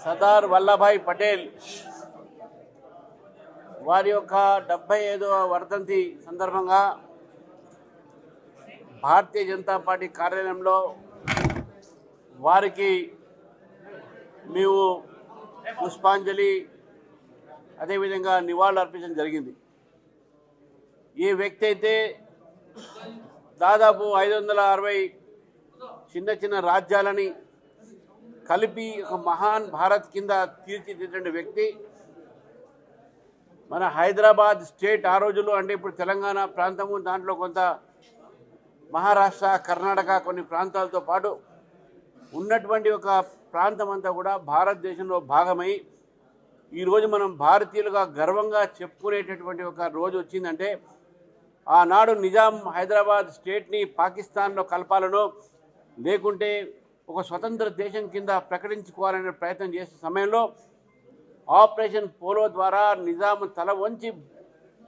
సర్దార్ వల్లభాయ్ పటేల్ వారి యొక్క 75వ వర్ధంతి సందర్భంగా భారతీయ జనతా పార్టీ కార్యాలయంలో వారికి మేము పుష్పాంజలి అదేవిధంగా నివాళులు అర్పించడం జరిగింది. ఈ వ్యక్తి అయితే దాదాపు 560 చిన్న చిన్న రాజ్యాలని కలిపి ఒక మహాన్ భారత్ కింద తీర్చిదిద్దిన వ్యక్తి. మన హైదరాబాద్ స్టేట్ ఆ రోజుల్లో అంటే ఇప్పుడు తెలంగాణ ప్రాంతము, దాంట్లో కొంత మహారాష్ట్ర, కర్ణాటక కొన్ని ప్రాంతాలతో పాటు ఉన్నటువంటి ఒక ప్రాంతం అంతా కూడా భారతదేశంలో భాగమై ఈరోజు మనం భారతీయులుగా గర్వంగా చెప్పుకునేటటువంటి ఒక రోజు వచ్చిందంటే ఆనాడు నిజాం హైదరాబాద్ స్టేట్ని పాకిస్తాన్లో కలపాలనో లేకుంటే ఒక స్వతంత్ర దేశం కింద ప్రకటించుకోవాలనే ప్రయత్నం చేసే సమయంలో ఆపరేషన్ పోలో ద్వారా నిజాం తల వంచి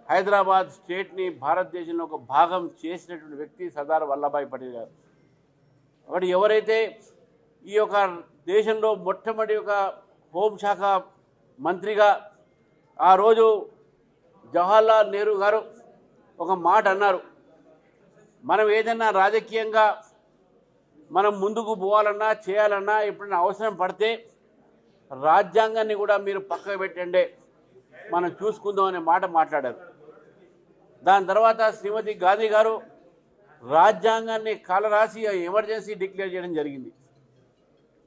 హైదరాబాద్ స్టేట్ని భారతదేశంలో ఒక భాగం చేసినటువంటి వ్యక్తి సర్దార్ వల్లభాయ్ పటేల్ గారు. ఒకటి ఎవరైతే ఈ యొక్క దేశంలో మొట్టమొదటి ఒక హోంశాఖ మంత్రిగా ఆ రోజు జవహర్లాల్ నెహ్రూ గారు ఒక మాట అన్నారు, మనం ఏదైనా రాజకీయంగా మనం ముందుకు పోవాలన్నా చేయాలన్నా ఎప్పుడైనా అవసరం పడితే రాజ్యాంగాన్ని కూడా మీరు పక్కకు పెట్టండి, మనం చూసుకుందాం అనే మాట మాట్లాడారు. దాని తర్వాత శ్రీమతి గాంధీ గారు రాజ్యాంగాన్ని కాలరాసి ఎమర్జెన్సీ డిక్లేర్ చేయడం జరిగింది.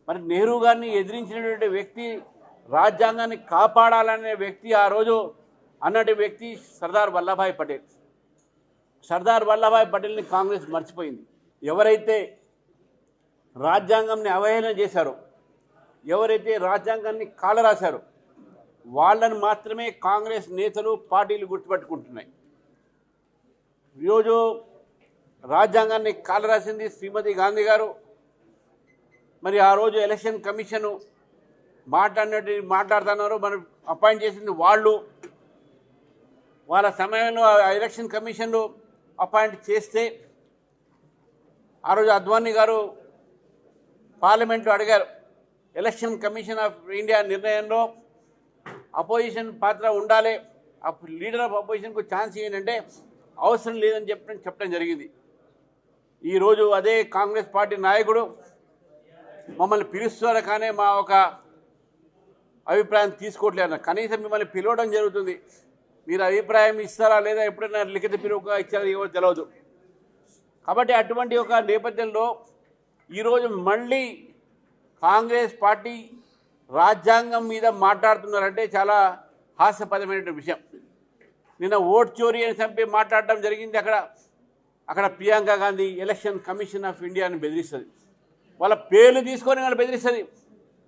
మరి నెహ్రూ గారిని ఎదిరించినటువంటి వ్యక్తి, రాజ్యాంగాన్ని కాపాడాలనే వ్యక్తి ఆ రోజు అన్నటి వ్యక్తి సర్దార్ వల్లభాయ్ పటేల్. సర్దార్ వల్లభాయ్ పటేల్ని కాంగ్రెస్ మర్చిపోయింది. ఎవరైతే రాజ్యాంగంని అవహేళన చేశారో, ఎవరైతే రాజ్యాంగాన్ని కాలరాశారో వాళ్ళని మాత్రమే కాంగ్రెస్ నేతలు, పార్టీలు గుర్తుపెట్టుకుంటున్నాయి. ఈరోజు రాజ్యాంగాన్ని కాలరాసింది శ్రీమతి గాంధీ గారు. మరి ఆ రోజు ఎలక్షన్ కమిషన్ మాట్లాడుతున్నారు, మనం అపాయింట్ చేసింది వాళ్ళు. వాళ్ళ సమయంలో ఎలక్షన్ కమిషన్లు అపాయింట్ చేస్తే ఆ రోజు అద్వానీ గారు పార్లమెంట్లో అడిగారు, ఎలక్షన్ కమిషన్ ఆఫ్ ఇండియా నిర్ణయంలో అపోజిషన్ పాత్ర ఉండాలి, లీడర్ ఆఫ్ అపోజిషన్కు ఛాన్స్ ఇవ్వనంటే అవసరం లేదని చెప్పడం జరిగింది. ఈరోజు అదే కాంగ్రెస్ పార్టీ నాయకుడు మమ్మల్ని పిలుస్తున్నారు కానీ మా ఒక అభిప్రాయం తీసుకోవట్లేదు. కనీసం మిమ్మల్ని పిలవడం జరుగుతుంది, మీరు అభిప్రాయం ఇస్తారా లేదా, ఎప్పుడైనా లిఖిత పిలువుగా ఇచ్చారా ఏమో తెలియదు. కాబట్టి అటువంటి ఒక నేపథ్యంలో ఈరోజు మళ్ళీ కాంగ్రెస్ పార్టీ రాజ్యాంగం మీద మాట్లాడుతున్నారంటే చాలా హాస్యపదమైన విషయం. నిన్న ఓట్ చోరీ అని చంపి మాట్లాడటం జరిగింది. అక్కడ Priyanka Gandhi election commission of ఇండియాని బెదిరిస్తుంది, వాళ్ళ పేర్లు తీసుకొని వాళ్ళు బెదిరిస్తుంది.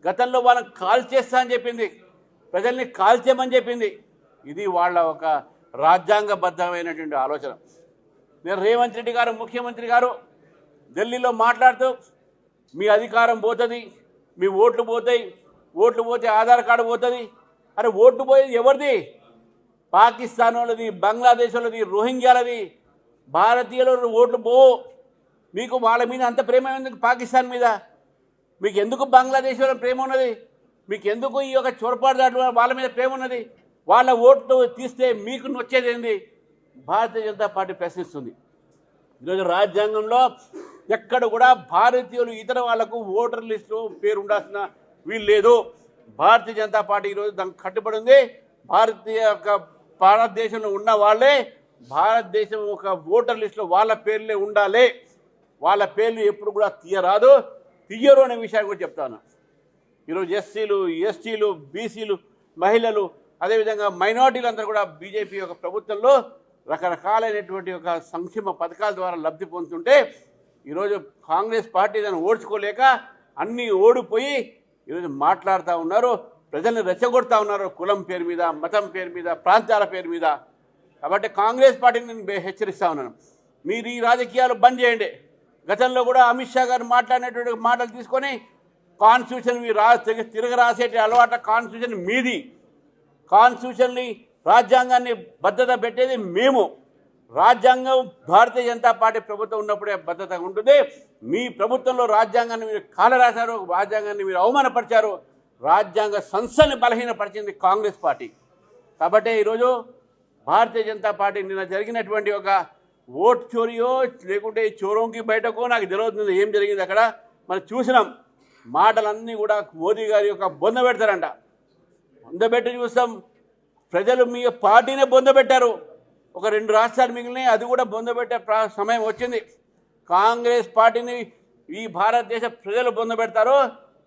గతంలో వాళ్ళని కాల్ చేస్తా అని చెప్పింది, ప్రజల్ని కాల్చేయమని చెప్పింది. ఇది వాళ్ళ ఒక రాజ్యాంగబద్ధమైనటువంటి ఆలోచన. నేను రేవంత్ రెడ్డి గారు ముఖ్యమంత్రి గారు ఢిల్లీలో మాట్లాడుతూ మీ అధికారం పోతుంది, మీ ఓట్లు పోతాయి, ఓట్లు పోతే ఆధార్ కార్డు పోతుంది. అరే ఓట్లు పోయేది ఎవరిది? పాకిస్తాన్ వాళ్ళది, బంగ్లాదేశ్ వాళ్ళది, రోహింగ్యాలది. భారతీయులు ఓట్లు పోవు. మీకు వాళ్ళ మీద అంత ప్రేమ ఎందుకు? పాకిస్తాన్ మీద మీకు ఎందుకు? బంగ్లాదేశ్ వాళ్ళ ప్రేమ ఉన్నది మీకు ఎందుకు? ఈ యొక్క చొరపాటు దాటి వాళ్ళ మీద ప్రేమ ఉన్నది. వాళ్ళ ఓట్లు తీస్తే మీకు నొచ్చేది ఏంది? భారతీయ జనతా పార్టీ ప్రశ్నిస్తుంది. ఈరోజు రాజ్యాంగంలో ఎక్కడ కూడా భారతీయులు ఇతర వాళ్లకు ఓటర్ లిస్టులో పేరు ఉండాల్సిన వీలు లేదు. భారతీయ జనతా పార్టీ ఈరోజు దానికి కట్టుబడి ఉంది. భారతదేశంలో ఉన్న వాళ్ళే భారతదేశం ఒక ఓటర్ లిస్టులో వాళ్ళ పేర్లే ఉండాలి. వాళ్ళ పేర్లు ఎప్పుడు కూడా తీయరు అనే విషయాన్ని కూడా చెప్తాను. ఈరోజు ఎస్సీలు, ఎస్టీలు, బీసీలు, మహిళలు, అదేవిధంగా మైనార్టీలు అందరూ కూడా బీజేపీ యొక్క ప్రభుత్వంలో రకరకాలైనటువంటి ఒక సంక్షేమ పథకాల ద్వారా లబ్ధి పొందుతుంటే ఈరోజు కాంగ్రెస్ పార్టీ దాన్ని ఓడ్చుకోలేక అన్నీ ఓడిపోయి ఈరోజు మాట్లాడుతూ ఉన్నారు, ప్రజల్ని రెచ్చగొడతా ఉన్నారు, కులం పేరు మీద, మతం పేరు మీద, ప్రాంతాల పేరు మీద. కాబట్టి కాంగ్రెస్ పార్టీని నేను హెచ్చరిస్తూ ఉన్నాను, మీరు ఈ రాజకీయాలు బంద్ చేయండి. గతంలో కూడా అమిత్ షా గారు మాట్లాడినటువంటి మాటలు తీసుకొని కాన్స్టిట్యూషన్ తిరగరాసేటి అలవాట కాన్స్టిట్యూషన్ మీది. కాన్స్టిట్యూషన్ని రాజ్యాంగాన్ని భద్రత పెట్టేది మేము. రాజ్యాంగం భారతీయ జనతా పార్టీ ప్రభుత్వం ఉన్నప్పుడే భద్రత ఉంటుంది. మీ ప్రభుత్వంలో రాజ్యాంగాన్ని మీరు కాలరాశారు, రాజ్యాంగాన్ని మీరు అవమానపరిచారు, రాజ్యాంగ సంస్థని బలహీనపరిచింది కాంగ్రెస్ పార్టీ. కాబట్టి ఈరోజు భారతీయ జనతా పార్టీ నిన్న జరిగినటువంటి ఒక ఓట్ చోరియో లేకుంటే చోరోంకి బయటకో నాకు తెలియదు ఏం జరిగింది అక్కడ. మనం చూసినాం మాటలన్నీ కూడా మోదీ గారి యొక్క బొంద పెడతారంట. బొందబెట్టి చూస్తాం, ప్రజలు మీ పార్టీనే బొందబెట్టారు. ఒక 2 రాష్ట్రాలు మిగిలినాయి, అది కూడా బొందబెట్టే సమయం వచ్చింది. కాంగ్రెస్ పార్టీని ఈ భారతదేశ ప్రజలు బొందబెడతారు.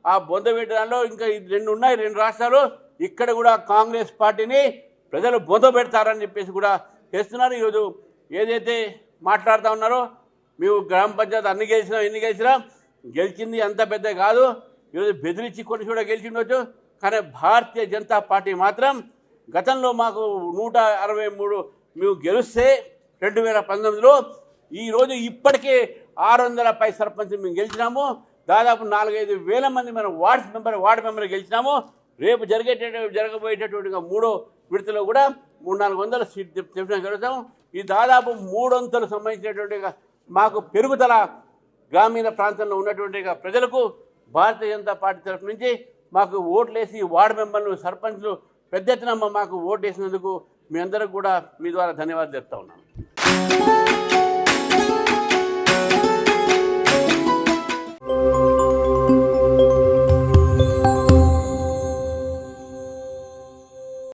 ఆ బొందబెట్టడంలో ఇంకా 2 ఉన్నాయి, 2 రాష్ట్రాలు. ఇక్కడ కూడా కాంగ్రెస్ పార్టీని ప్రజలు బొందబెడతారని చెప్పేసి కూడా చేస్తున్నారు. ఈరోజు ఏదైతే మాట్లాడుతూ ఉన్నారో, మేము గ్రామ పంచాయతీ అన్ని గెలిచినాం, ఎన్ని గెలిచినా గెలిచింది అంత పెద్ద కాదు. ఈరోజు బెదిరించి కొన్ని కూడా గెలిచిండొచ్చు, కానీ భారతీయ జనతా పార్టీ మాత్రం గతంలో మాకు 163 మేము గెలిస్తే 2019లో, ఈరోజు ఇప్పటికే 600 పై సర్పంచ్ మేము గెలిచినాము. దాదాపు 4-5 వేల మంది మనం వార్డు మెంబర్ గెలిచినాము. రేపు జరగబోయేటటువంటి 3వ విడతలో కూడా 300-400 సీట్లు తెప్పడం జరుగుతాము. ఈ దాదాపు 300 సంబంధించినటువంటి మాకు పెరుగుదల గ్రామీణ ప్రాంతంలో ఉన్నటువంటి ప్రజలకు భారతీయ జనతా పార్టీ తరఫు నుంచి మాకు ఓట్లేసి వార్డు మెంబర్లు, సర్పంచ్లు పెద్ద ఎత్తున మాకు ఓటు వేసినందుకు మీ అందరికి కూడా మీ ద్వారా ధన్యవాదాలు చెప్తా ఉన్నాను.